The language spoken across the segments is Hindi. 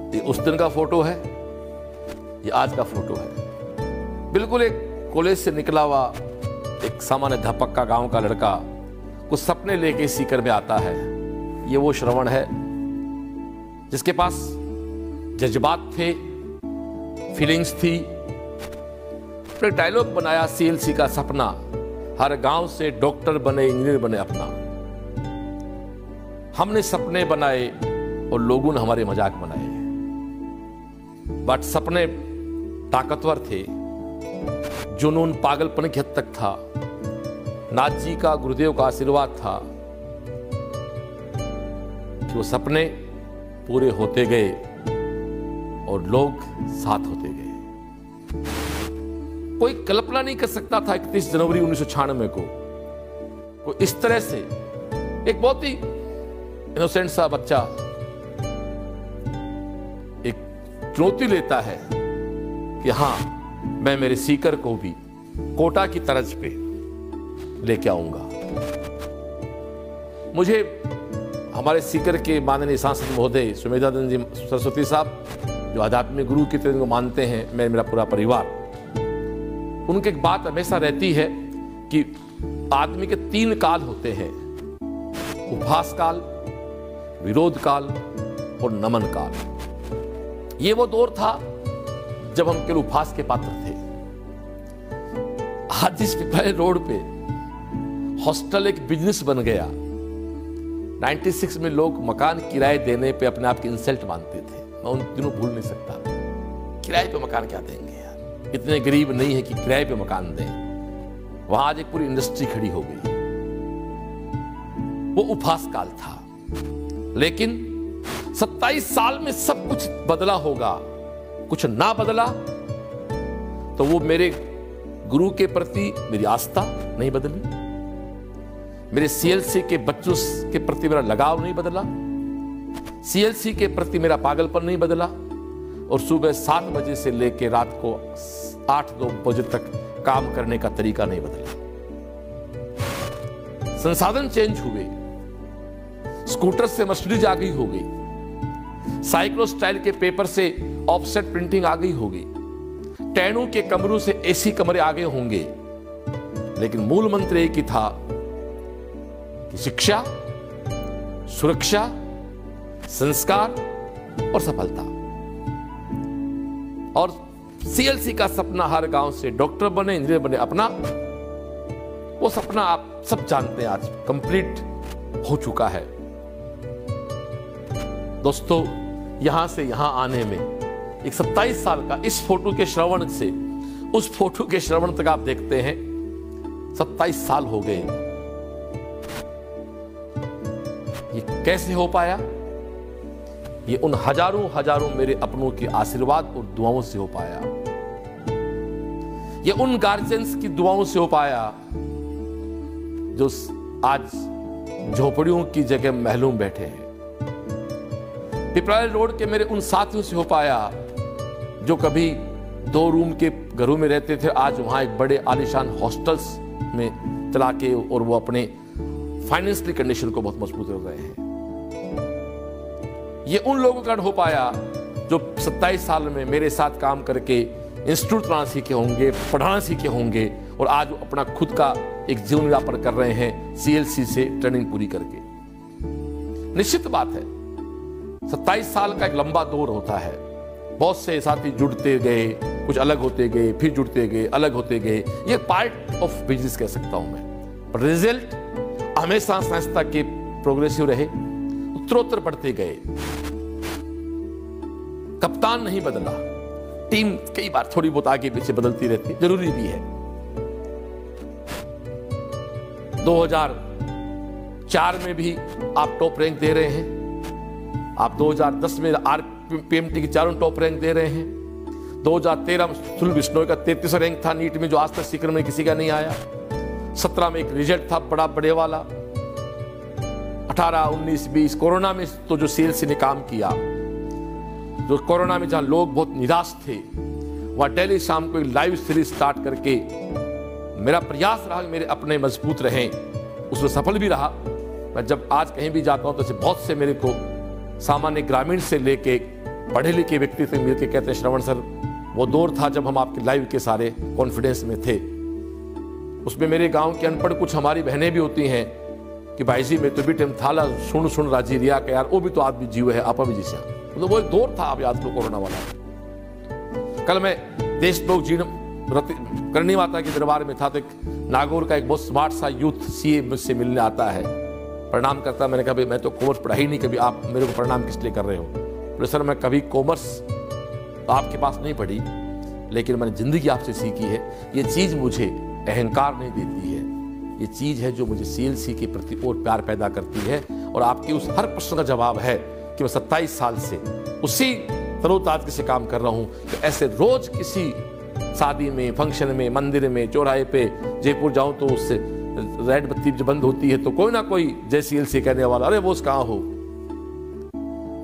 ये उस दिन का फोटो है, ये आज का फोटो है। बिल्कुल एक कॉलेज से निकला हुआ एक सामान्य धपक्का गांव का लड़का कुछ सपने लेके सीकर में आता है। ये वो श्रवण है जिसके पास जज्बात थे, फीलिंग्स थी। एक डायलॉग बनाया सीएलसी का सपना, हर गांव से डॉक्टर बने, इंजीनियर बने अपना। हमने सपने बनाए और लोगों ने हमारे मजाक बनाए, बट सपने ताकतवर थे। जुनून पागलपन की हद तक था। नाथ जी का, गुरुदेव का आशीर्वाद था कि वो सपने पूरे होते गए और लोग साथ होते गए। कोई कल्पना नहीं कर सकता था 31 जनवरी 1996 को इस तरह से एक बहुत ही इनोसेंट सा बच्चा एक चुनौती लेता है कि हाँ, मैं मेरे सीकर को भी कोटा की तर्ज पे लेके आऊंगा। मुझे हमारे सीकर के माननीय सांसद महोदय सुमेधानंद जी सरस्वती साहब, जो आध्यात्मिक गुरु की तरह को मानते हैं, मेरा पूरा परिवार, उनकी एक बात हमेशा रहती है कि आदमी के 3 काल होते हैं, उपहास काल, विरोध काल और नमन काल। ये वो दौर था जब हम केवल उपहास के पात्र थे। आज इस पिपराइल रोड पे हॉस्टल एक बिजनेस बन गया। 96 में लोग मकान किराए देने पे अपने आप की इंसल्ट मानते थे। मैं उन दिनों भूल नहीं सकता। किराए पे मकान क्या देंगे यार, इतने गरीब नहीं है कि किराए पे मकान दें। वहां आज एक पूरी इंडस्ट्री खड़ी हो गई। वो उपहास काल था। लेकिन 27 साल में सब कुछ बदला होगा। कुछ ना बदला तो वो मेरे गुरु के प्रति मेरी आस्था नहीं बदली, मेरे सीएलसी के बच्चों के प्रति मेरा लगाव नहीं बदला, सीएलसी के प्रति मेरा पागलपन नहीं बदला, और सुबह 7 बजे से लेकर रात को 8-9 बजे तक काम करने का तरीका नहीं बदला। संसाधन चेंज हुए, स्कूटर से मर्सिडीज आ गई हो गई, साइक्लो स्टाइल के पेपर से ऑफसेट प्रिंटिंग आ गई होगी, टैनू के कमरों से एसी कमरे आ गए होंगे, लेकिन मूल मंत्र एक ही था कि शिक्षा, सुरक्षा, संस्कार और सफलता। और सीएलसी का सपना हर गांव से डॉक्टर बने, इंजीनियर बने अपना, वो सपना आप सब जानते हैं आज कंप्लीट हो चुका है। दोस्तों, यहां से यहां आने में एक 27 साल का इस फोटो के श्रवण से उस फोटो के श्रवण तक आप देखते हैं 27 साल हो गए। ये कैसे हो पाया? ये उन हजारों मेरे अपनों के आशीर्वाद और दुआओं से हो पाया। ये उन गार्जियंस की दुआओं से हो पाया जो आज झोपड़ियों की जगह महलों में बैठे हैं। पिपराइल रोड के मेरे उन साथियों से हो पाया जो कभी 2 रूम के घरों में रहते थे, आज वहां एक बड़े आलीशान हॉस्टल्स में चला के और वो अपने फाइनेंशियल कंडीशन को बहुत मजबूत कर रहे हैं। ये उन लोगों का हो पाया जो 27 साल में मेरे साथ काम करके इंस्टीट्यूट चलाना सीखे होंगे, पढ़ाना सीखे होंगे, और आज वो अपना खुद का एक जीवन यापन कर रहे हैं सीएलसी से ट्रेनिंग पूरी करके। निश्चित बात है 27 साल का एक लंबा दौर होता है। बहुत से साथी जुड़ते गए, कुछ अलग होते गए, फिर जुड़ते गए, अलग होते गए। ये पार्ट ऑफ बिजनेस कह सकता हूं मैं। पर रिजल्ट हमेशा संस्था के प्रोग्रेसिव रहे, उत्तरोत्तर बढ़ते गए। कप्तान नहीं बदला, टीम कई बार थोड़ी बहुत आगे पीछे बदलती रहती, जरूरी भी है। 2004 में भी आप टॉप रैंक दे रहे हैं, आप 2010 में आरपीएमटी की 4 टॉप रैंक दे रहे हैं। 2013 में सुल बिश्नोई का 33वां रैंक था नीट में, जो आज तक सीकर में किसी का नहीं आया। 17 में एक रिजल्ट था बड़ा बड़े वाला। 18, 19, 20 कोरोना में तो जो सीएलसी ने काम किया, जो कोरोना में जहां लोग बहुत निराश थे, वहां डेली शाम को एक लाइव सीरीज स्टार्ट करके मेरा प्रयास रहा कि मेरे अपने मजबूत रहें, उसमें सफल भी रहा। मैं जब आज कहीं भी जाता हूं तो बहुत से मेरे को सामान्य ग्रामीण से लेके पढ़े लिखे व्यक्ति से मिलकर कहते हैं, श्रवण सर वो दौर था जब हम आपके लाइव के सारे कॉन्फिडेंस में थे, उसमें मेरे गांव के अनपढ़ कुछ हमारी बहनें भी होती हैं कि भाई जी मैं तो भी टाइम थाला सुन राजी रिया के यार वो भी तो आदमी जीव है आपा भी जी से, मतलब वो एक दौर था। आप याद लो कोरोना वाला। कल मैं देशलोक जी करणी माता के दरबार में था तो एक नागौर का एक बहुत स्मार्ट सा यूथ सीए मुझसे मिलने आता है, प्रणाम करता। मैंने कहा भाई मैं तो कॉमर्स पढ़ाई नहीं कभी, आप मेरे को प्रणाम किस लिए कर रहे हो? बोले सर मैं कभी कॉमर्स तो आपके पास नहीं पढ़ी, लेकिन मैंने जिंदगी आपसे सीखी है। ये चीज़ मुझे अहंकार नहीं देती है, ये चीज़ है जो मुझे सीएलसी के प्रति और प्यार पैदा करती है। और आपके उस हर प्रश्न का जवाब है कि मैं 27 साल से उसी तरोताज़गी से काम कर रहा हूँ कि ऐसे रोज किसी शादी में, फंक्शन में, मंदिर में, चौराहे पे जयपुर जाऊं तो उससे रेड बत्ती जब बंद होती है तो कोई ना कोई जय सीएलसी कहने वाला, अरे वो कहाँ हो।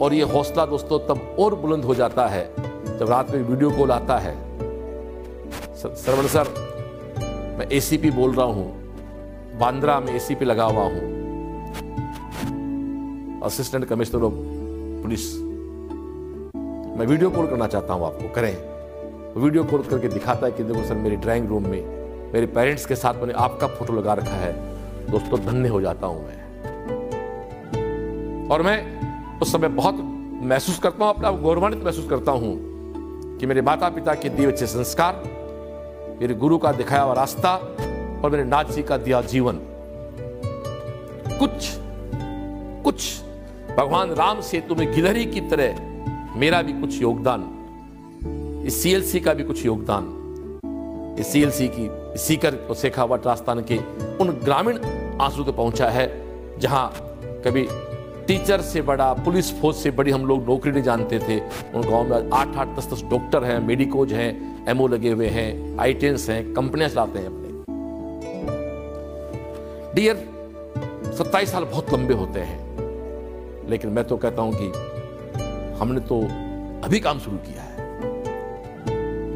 और ये हौसला दोस्तों तब और बुलंद हो जाता है जब रात में वीडियो कॉल आता है, श्रवण सर मैं एसीपी बोल रहा हूं, बांद्रा में एसीपी लगा हुआ हूं, असिस्टेंट कमिश्नर ऑफ पुलिस, मैं वीडियो कॉल करना चाहता हूं, आपको करें। वीडियो कॉल करके दिखाता है कि देखो सर मेरी ड्राइंग रूम में मेरे पेरेंट्स के साथ मैंने आपका फोटो लगा रखा है। दोस्तों धन्य हो जाता हूं मैं। और मैं उस समय बहुत महसूस करता हूं, अपना गौरवान्वित महसूस करता हूं कि मेरे माता पिता के दिए अच्छे संस्कार, मेरे गुरु का दिखाया हुआ रास्ता और मेरे नाथ जी का दिया जीवन, कुछ भगवान राम सेतु में गिलहरी की तरह मेरा भी कुछ योगदान, इस सीएलसी का भी कुछ योगदान, इस सीएलसी की सीकर और शेखावत राजस्थान के उन ग्रामीण आंसू तक पहुंचा है जहां कभी टीचर से बड़ा, पुलिस फोर्स से बड़ी हम लोग नौकरी नहीं जानते थे। उन गांव में 8-8, 10-10 डॉक्टर हैं, मेडिकोज हैं, एमओ लगे हुए हैं, आईटेंस हैं, कंपनियां चलाते हैं अपने। डियर 27 साल बहुत लंबे होते हैं, लेकिन मैं तो कहता हूं कि हमने तो अभी काम शुरू किया है।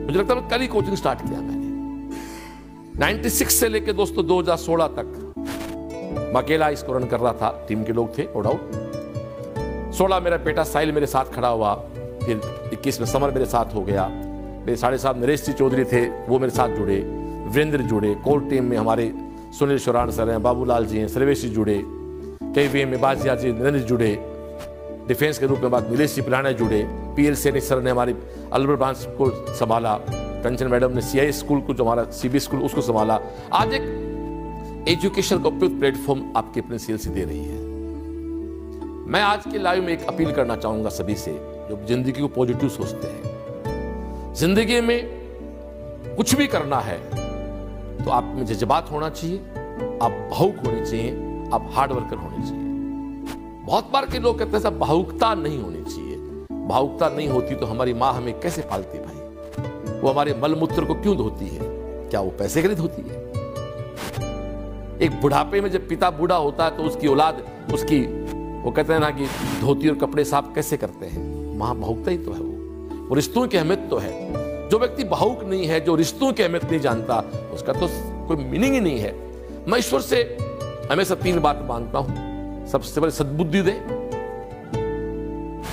मुझे लगता है कल ही कोचिंग स्टार्ट किया मैंने। 96 से लेकर दोस्तों 2016 तक मैं अकेला इसको रन कर रहा था, टीम के लोग थे नो डाउट। 16 मेरा बेटा साहिल मेरे साथ खड़ा हुआ, फिर 21 में समर मेरे साथ हो गया, मेरे साढ़े साथ नरेश जी चौधरी थे वो मेरे साथ जुड़े, वीरेंद्र जुड़े, कोर टीम में हमारे सुनील शोरान सर हैं, बाबूलाल जी हैं, सर्वेश जी जुड़े, KVM में बाजिया जी नरेंद्र जुड़े, डिफेंस के रूप में बात नीलेश जी पिलाना जुड़े, PL सैनिक सर ने हमारी अलवर ब्रांच को संभाला, कंचन मैडम ने CI स्कूल को जो हमारा CB स्कूल उसको संभाला। आज एक एजुकेशन का उपयुक्त प्लेटफॉर्म आपके अपने सीएलसी दे रही है। मैं आज के लाइव में एक अपील करना चाहूंगा सभी से जो जिंदगी को पॉजिटिव सोचते हैं। जिंदगी में कुछ भी करना है तो आप में जज्बात होना चाहिए, आप भावुक होने चाहिए, आप हार्ड वर्कर होने चाहिए। बहुत बार के लोग कहते हैं साहब भावुकता नहीं होनी चाहिए। भावुकता नहीं होती तो हमारी माँ हमें कैसे पालती भाई? वो हमारे मलमूत्र को क्यों धोती है? क्या वो पैसे के लिए धोती है? एक बुढ़ापे में जब पिता बूढ़ा होता है तो उसकी औलाद उसकी वो कहते हैं ना कि धोती और कपड़े साफ कैसे करते हैं? मां भावुकता ही तो है वो रिश्तों की अहमियत तो है। जो व्यक्ति भावुक नहीं है, जो रिश्तों की अहमियत नहीं जानता, उसका तो कोई मीनिंग ही नहीं है। मैं ईश्वर से हमेशा 3 बात मांगता हूं। सबसे पहले सद्बुद्धि दे,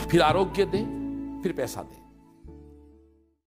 फिर आरोग्य दे, फिर पैसा दे।